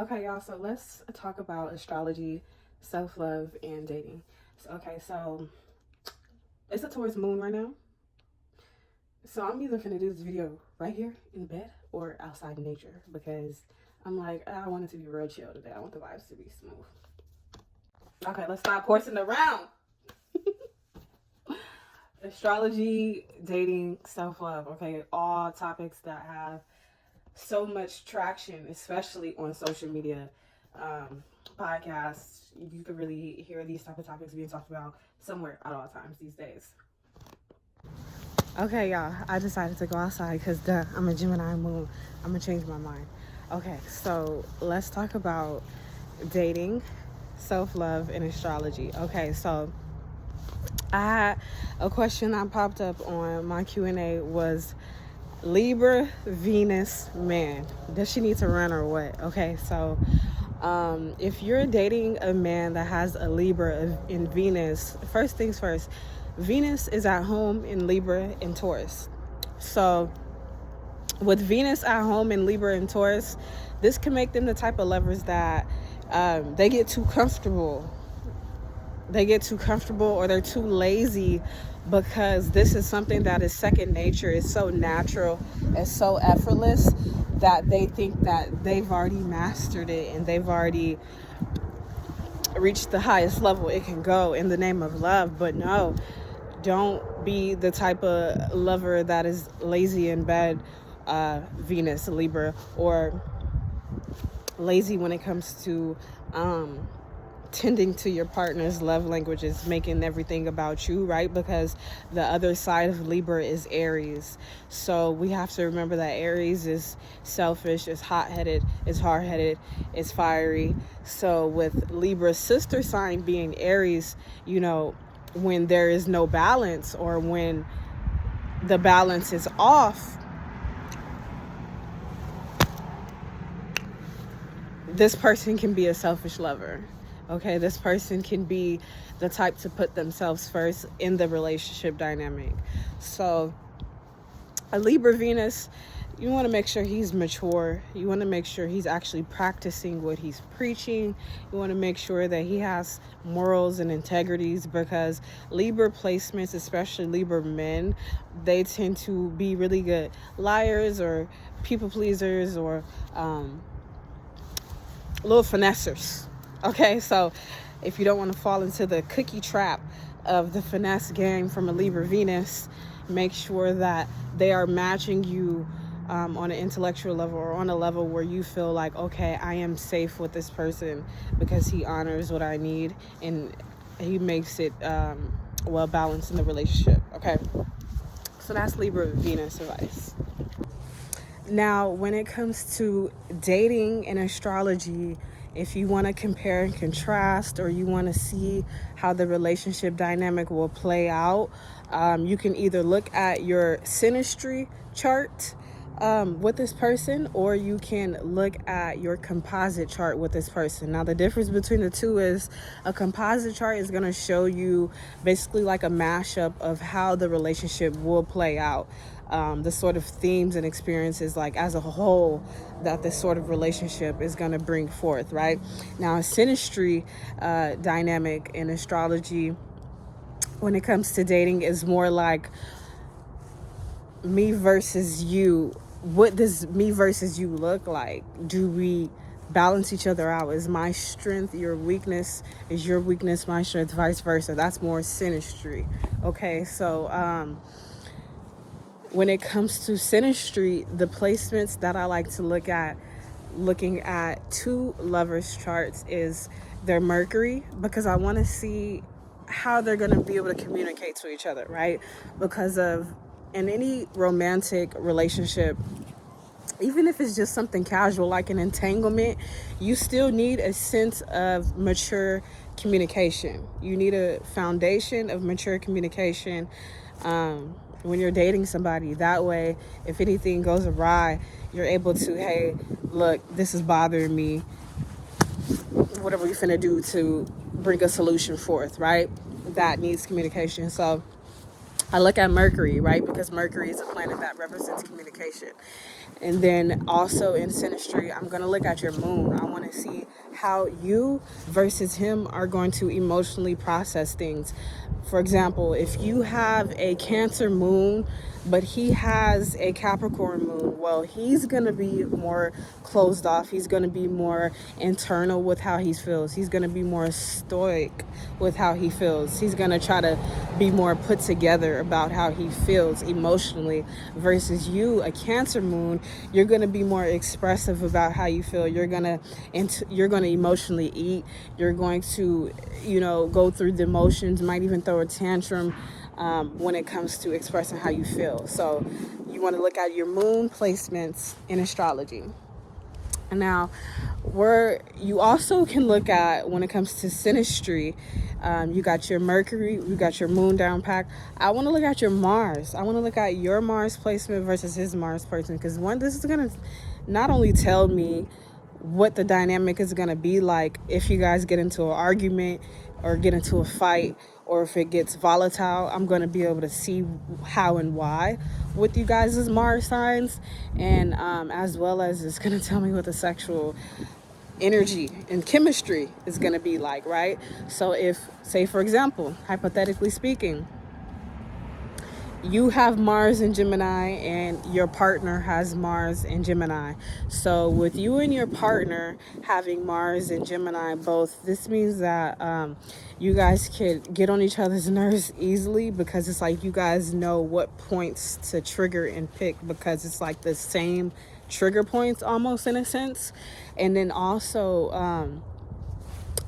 Okay, y'all, so let's talk about astrology, self-love, and dating. So it's a Taurus moon right now. So I'm either gonna do this video right here in bed or outside in nature because I'm like, I want it to be real chill today. I want the vibes to be smooth. Okay, let's stop horsing around. Astrology, dating, self-love. Okay, all topics that have so much traction, especially on social media, podcasts. You can really hear these type of topics being talked about somewhere at all times these days. Okay, y'all, I decided to go outside because I'm a Gemini moon. I'm gonna change my mind. Okay, so let's talk about dating, self-love, and astrology. Okay, so I had a question that popped up on my Q&A was Libra, Venus, man. Does she need to run or what? Okay, so if you're dating a man that has a Libra in Venus, first things first, Venus is at home in Libra and Taurus. So with Venus at home in Libra and Taurus, this can make them the type of lovers that they get too comfortable. They get too comfortable or they're too lazy because this is something that is second nature. It's so natural. It's so effortless that they think that they've already mastered it and they've already reached the highest level it can go in the name of love. But no, don't be the type of lover that is lazy in bed, Venus, Libra, or lazy when it comes to tending to your partner's love languages, making everything about you, right? Because the other side of Libra is Aries. So we have to remember that Aries is selfish, is hot-headed, is hard-headed, is fiery. So with Libra's sister sign being Aries, you know, when there is no balance or when the balance is off, this person can be a selfish lover. Okay, this person can be the type to put themselves first in the relationship dynamic. So a Libra Venus, you want to make sure he's mature. You want to make sure he's actually practicing what he's preaching. You want to make sure that he has morals and integrities, because Libra placements, especially Libra men, they tend to be really good liars or people pleasers or little finessers. Okay, so if you don't want to fall into the cookie trap of the finesse game from a Libra Venus, make sure that they are matching you on an intellectual level or on a level where you feel like, okay, I am safe with this person because he honors what I need and he makes it well balanced in the relationship. Okay, so that's Libra Venus advice. Now, when it comes to dating and astrology, if you want to compare and contrast, or you want to see how the relationship dynamic will play out, you can either look at your synastry chart with this person, or you can look at your composite chart with this person. Now, the difference between the two is a composite chart is going to show you basically like a mashup of how the relationship will play out. The sort of themes and experiences, like as a whole, that this sort of relationship is going to bring forth, right? Now, a synastry dynamic in astrology, when it comes to dating, is more like me versus you. What does me versus you look like? Do we balance each other out? Is my strength your weakness? Is your weakness my strength? Vice versa. That's more synastry. Okay, so when it comes to synastry, the placements that I like to look at, looking at two lovers' charts, is their Mercury, because I want to see how they're going to be able to communicate to each other, right? Because in any romantic relationship, even if it's just something casual like an entanglement, you still need a sense of mature communication. You need a foundation of mature communication when you're dating somebody. That way, if anything goes awry, you're able to, hey, look, this is bothering me. What are we finna do to bring a solution forth, right? That needs communication. So I look at Mercury, right? Because Mercury is a planet that represents communication. And then also in synastry, I'm going to look at your moon. I want to see how you versus him are going to emotionally process things. For example, if you have a Cancer moon, but he has a Capricorn moon, well, he's going to be more closed off. He's going to be more internal with how he feels. He's going to be more stoic with how he feels. He's going to try to be more put together about how he feels emotionally, versus you, a Cancer moon, you're going to be more expressive about how you feel. You're going to emotionally eat. You're going to, go through the emotions, might even throw a tantrum when it comes to expressing how you feel. So you want to look at your moon placements in astrology. And now, where you also can look at when it comes to synastry, you got your Mercury, you got your moon down pack. I want to look at your Mars. I want to look at your Mars placement versus his Mars placement, because this is going to not only tell me what the dynamic is going to be like if you guys get into an argument or get into a fight, or if it gets volatile. I'm going to be able to see how and why with you guys' Mars signs, and as well as it's going to tell me what the sexual energy and chemistry is going to be like, right? So if, say for example, hypothetically speaking, you have Mars in Gemini and your partner has Mars in Gemini. So with you and your partner having Mars and Gemini both, this means that you guys could get on each other's nerves easily, because it's like you guys know what points to trigger and pick, because it's like the same trigger points almost, in a sense. And then also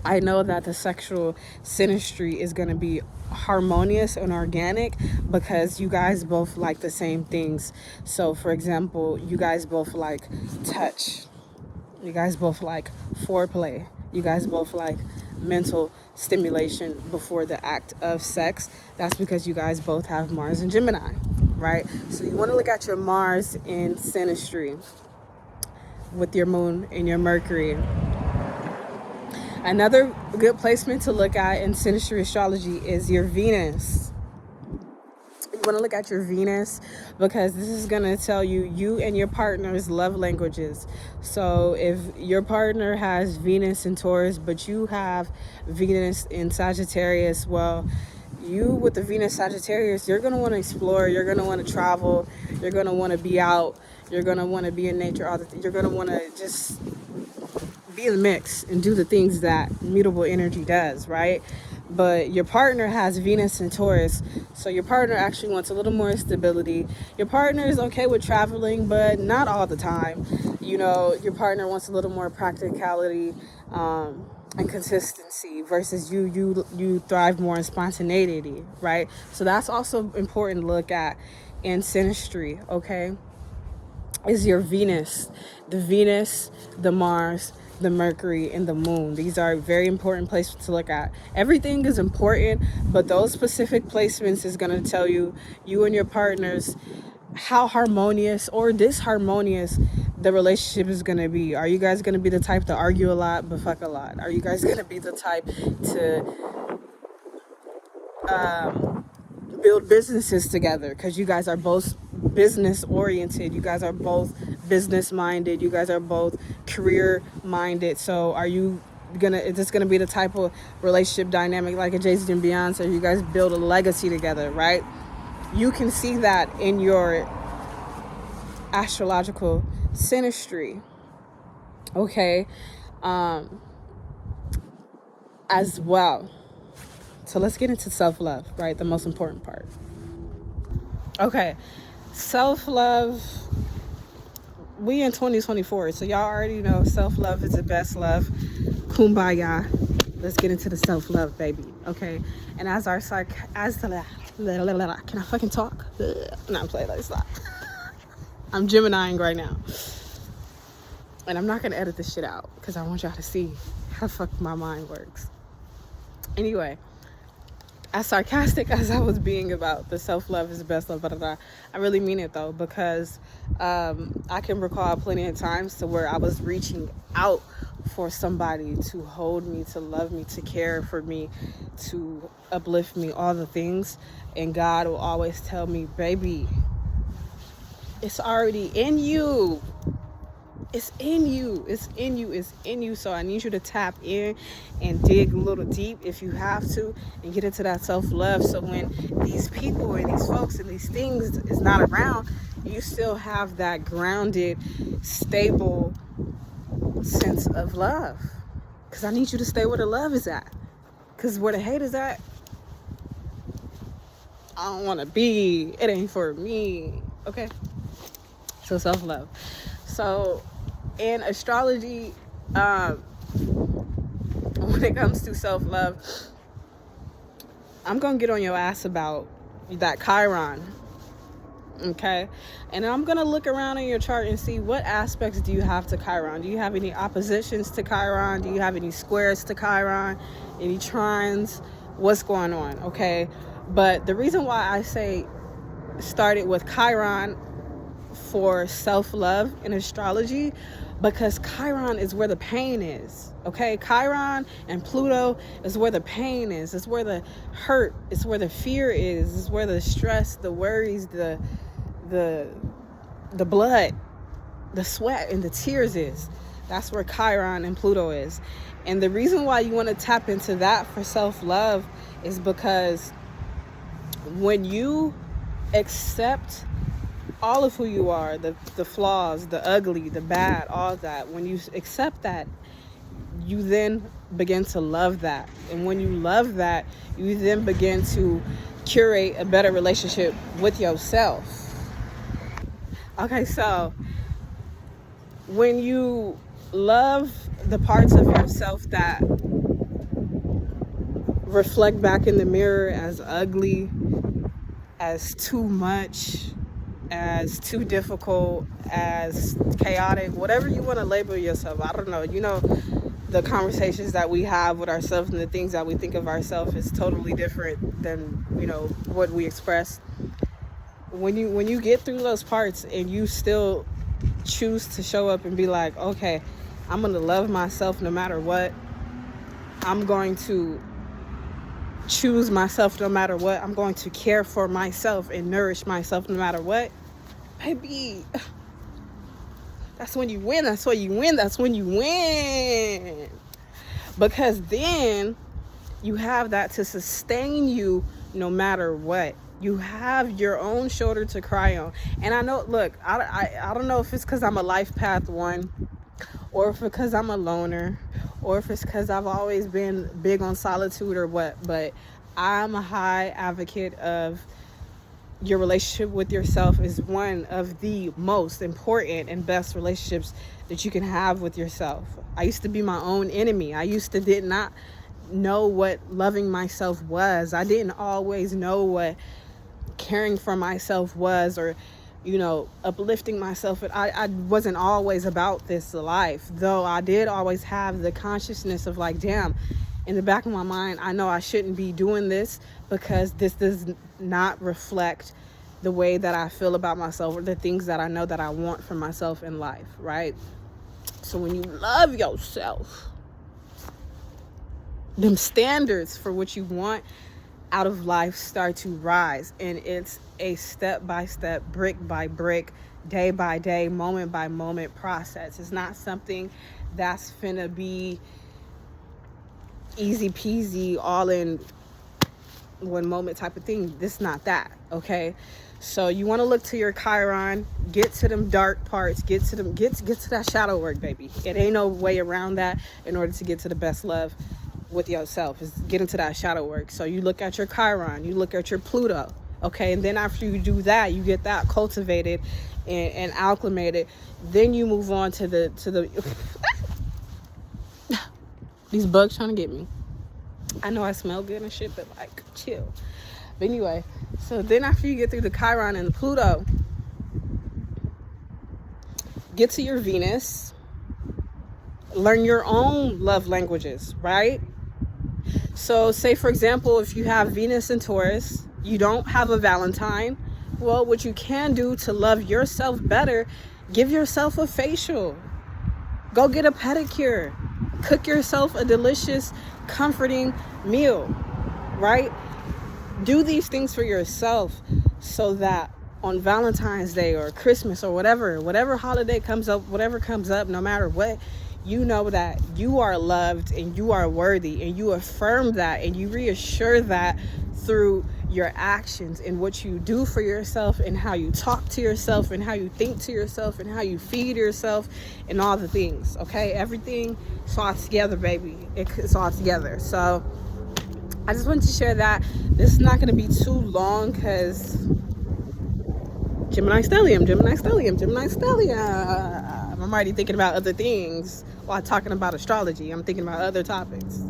I know that the sexual synastry is going to be harmonious and organic, because you guys both like the same things. So for example, you guys both like touch, you guys both like foreplay, you guys both like mental stimulation before the act of sex. That's because you guys both have Mars and Gemini, right? So you want to look at your Mars in synastry with your moon and your Mercury. Another good placement to look at in synastry astrology is your Venus. You want to look at your Venus, because this is going to tell you and your partner's love languages. So if your partner has Venus in Taurus, but you have Venus in Sagittarius, well, you with the Venus Sagittarius, you're going to want to explore, you're going to want to travel, you're going to want to be out, you're going to want to be in nature, you're going to want to just be in the mix and do the things that mutable energy does, right? But your partner has Venus in Taurus, so your partner actually wants a little more stability. Your partner is okay with traveling, but not all the time. Your partner wants a little more practicality and consistency, versus you thrive more in spontaneity, right? So that's also important to look at in synastry, okay? Is your Venus, the Mars, the Mercury, and the moon. These are very important places to look at. Everything is important, but those specific placements is going to tell you and your partners how harmonious or disharmonious the relationship is going to be. Are you guys going to be the type to argue a lot but fuck a lot? Are you guys going to be the type to build businesses together, because you guys are both business oriented, you guys are both business minded, you guys are both career minded? So is this gonna be the type of relationship dynamic like a Jay-Z and Beyonce? You guys build a legacy together, right? You can see that in your astrological synastry, okay, as well. So let's get into self-love, right? The most important part. Okay, self-love. We in 2024, so y'all already know self-love is the best love. Kumbaya. Let's get into the self-love, baby. Okay, and can I fucking talk? No, I'm playing. Let's stop. I'm Geminiing right now, and I'm not gonna edit this shit out because I want y'all to see how fuck my mind works. Anyway, as sarcastic as I was being about the self-love is the best love, I really mean it though, because I can recall plenty of times to where I was reaching out for somebody to hold me, to love me, to care for me, to uplift me, all the things. And God will always tell me, baby, it's already in you. It's in you. It's in you. It's in you. So I need you to tap in and dig a little deep if you have to, and get into that self-love. So when these people and these folks and these things is not around, you still have that grounded, stable sense of love. Because I need you to stay where the love is at. Because where the hate is at, I don't want to be. It ain't for me. Okay? So self-love. So in astrology, when it comes to self-love, I'm going to get on your ass about that Chiron. Okay? And I'm going to look around in your chart and see what aspects do you have to Chiron. Do you have any oppositions to Chiron? Do you have any squares to Chiron? Any trines? What's going on? Okay? But the reason why I say started with Chiron for self-love in astrology, because Chiron is where the pain is. Okay? Chiron and Pluto is where the pain is. It's where the hurt, it's where the fear is. It's where the stress, the worries, the blood, the sweat, and the tears is. That's where Chiron and Pluto is. And the reason why you want to tap into that for self-love is because when you accept all of who you are, the flaws, the ugly, the bad, all that, when you accept that, you then begin to love that. And when you love that, you then begin to curate a better relationship with yourself. Okay, so when you love the parts of yourself that reflect back in the mirror as ugly, as too much, as too difficult, as chaotic, whatever you want to label yourself, I don't know. You know, the conversations that we have with ourselves and the things that we think of ourselves is totally different than, you know, what we express. When you get through those parts and you still choose to show up and be like, okay, I'm going to love myself no matter what. I'm going to choose myself no matter what. I'm going to care for myself and nourish myself no matter what. Baby, that's when you win. That's when you win. That's when you win. Because then you have that to sustain you no matter what. You have your own shoulder to cry on. And I know, look, I don't know if it's because I'm a life path one, or if it's because I'm a loner, or if it's because I've always been big on solitude or what, but I'm a high advocate of your relationship with yourself is one of the most important and best relationships that you can have with yourself. I used to be my own enemy. I did not know what loving myself was. I didn't always know what caring for myself was, or, you know, uplifting myself. I wasn't always about this life, though I did always have the consciousness of like, damn, in the back of my mind, I know I shouldn't be doing this because this does not reflect the way that I feel about myself or the things that I know that I want for myself in life, right? So when you love yourself, them standards for what you want out of life start to rise, and it's a step-by-step, brick-by-brick, day-by-day, moment-by-moment process. It's not something that's finna be easy peasy, all in one moment type of thing. This not that, okay? So you want to look to your Chiron, get to them dark parts, get to that shadow work, baby. It ain't no way around that in order to get to the best love with yourself, is get into that shadow work. So you look at your Chiron, you look at your Pluto, okay? And then after you do that, you get that cultivated and acclimated, then you move on to the these bugs trying to get me. I know I smell good and shit, but like, chill. But anyway, so then after you get through the Chiron and the Pluto, get to your Venus, learn your own love languages, right? So say, for example, if you have Venus in Taurus, you don't have a Valentine. Well, what you can do to love yourself better, give yourself a facial. Go get a pedicure. Cook yourself a delicious, comforting meal, right? Do these things for yourself so that on Valentine's Day or Christmas or whatever holiday comes up, no matter what, you know that you are loved and you are worthy, and you affirm that and you reassure that through your actions and what you do for yourself and how you talk to yourself and how you think to yourself and how you feed yourself and all the things. Okay, everything is all together, baby. It's all together. So I just wanted to share that. This is not going to be too long because Gemini stellium. I'm already thinking about other things while talking about astrology. I'm thinking about other topics.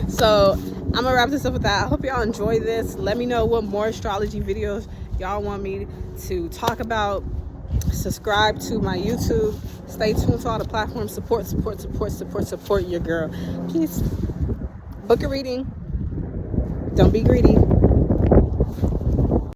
So I'm gonna wrap this up with that. I hope y'all enjoy this. Let me know what more astrology videos y'all want me to talk about. Subscribe to my YouTube. Stay tuned to all the platforms. Support your girl. Peace. Book a reading. Don't be greedy.